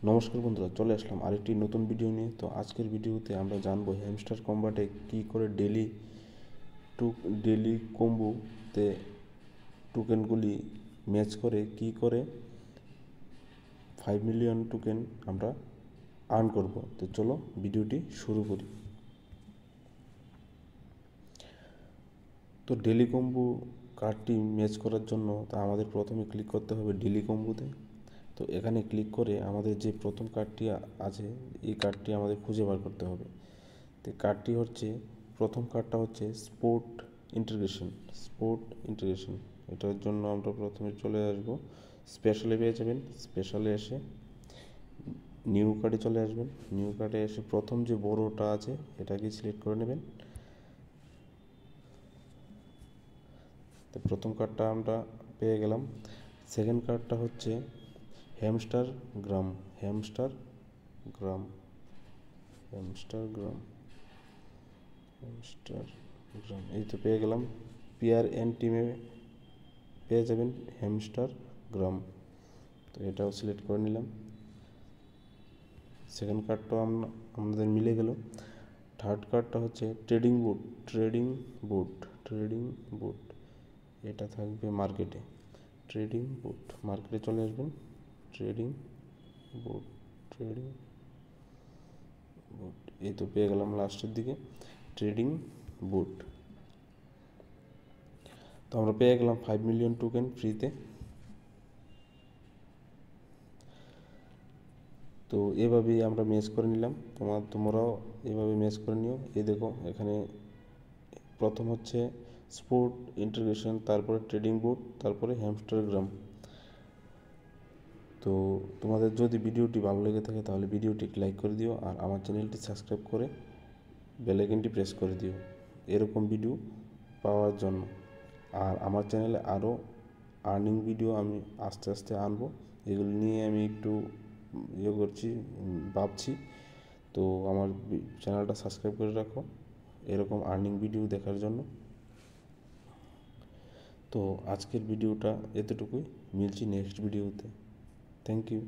নমস্কার বন্ধুরা, চলে আসলাম আরেকটি নতুন ভিডিও নিয়ে। তো আজকের ভিডিওতে আমরা জানবো হ্যামস্টার কম্বাটে কী করে ডেলি কম্বোতে টোকেনগুলি ম্যাচ করে কী করে 5 মিলিয়ন টোকেন আমরা আর্ন করব। তো চলো ভিডিওটি শুরু করি। তো ডেলি কম্বো কার্ডটি ম্যাচ করার জন্য আমাদের প্রথমে ক্লিক করতে হবে ডেলি কম্বোতে। তো এখানে ক্লিক করে আমাদের যে প্রথম কার্ডটি আছে এই কার্ডটি আমাদের খুঁজে বার করতে হবে। তো কার্ডটি হচ্ছে প্রথম কার্ডটা হচ্ছে স্পোর্ট ইন্টিগ্রেশন। এটার জন্য আমরা প্রথমে চলে আসবো স্পেশালে, পেয়ে যাবেন। স্পেশালে এসে নিউ কার্ডে চলে আসবেন। নিউ কার্ডে এসে প্রথম যে বড়টা আছে এটাকে সিলেক্ট করে নেবেন। তো প্রথম কার্ডটা আমরা পেয়ে গেলাম। সেকেন্ড কার্ডটা হচ্ছে হ্যামস্টার গ্রাম। এই তো পেয়ে গেলাম। পিআর এন টিমে পেয়ে যাবেন হ্যামস্টার গ্রাম। তো এটাও সিলেক্ট করে নিলাম। সেকেন্ড কার্ডটাও আমাদের মিলে গেল। থার্ড কার্ডটা হচ্ছে ট্রেডিং বুট। এটা থাকবে মার্কেটে। মার্কেটে চলে আসবেন। ট্রেডিং বুট এই তো পেয়ে গেলাম লাস্টের দিকে ট্রেডিং বুট। তো আমরা পেয়ে গেলাম 5 মিলিয়ন টোকেন ফ্রিতে। তো এভাবেই আমরা ম্যাচ করে নিলাম। তোমরাও এভাবে ম্যাচ করে নিও। এই দেখো এখানে প্রথম হচ্ছে স্পোর্ট ইন্টিগ্রেশন, তারপরে ট্রেডিং বুট, তারপরে হ্যামস্টার গ্রাম। তো তোমাদের যদি ভিডিওটি ভালো লেগে থাকে তাহলে ভিডিওটি লাইক করে দিও, আর আমার চ্যানেলটি সাবস্ক্রাইব করে বেল আইকনটি প্রেস করে দিও এরকম ভিডিও পাওয়ার জন্য। আর আমার চ্যানেলে আরও আর্নিং ভিডিও আমি আস্তে আস্তে আনবো। এগুলো নিয়ে আমি একটু ভাবছি। তো আমার চ্যানেলটা সাবস্ক্রাইব করে রাখো এরকম আর্নিং ভিডিও দেখার জন্য। তো আজকের ভিডিওটা এতটুকুই, মিলছি নেক্সট ভিডিওতে। Thank you.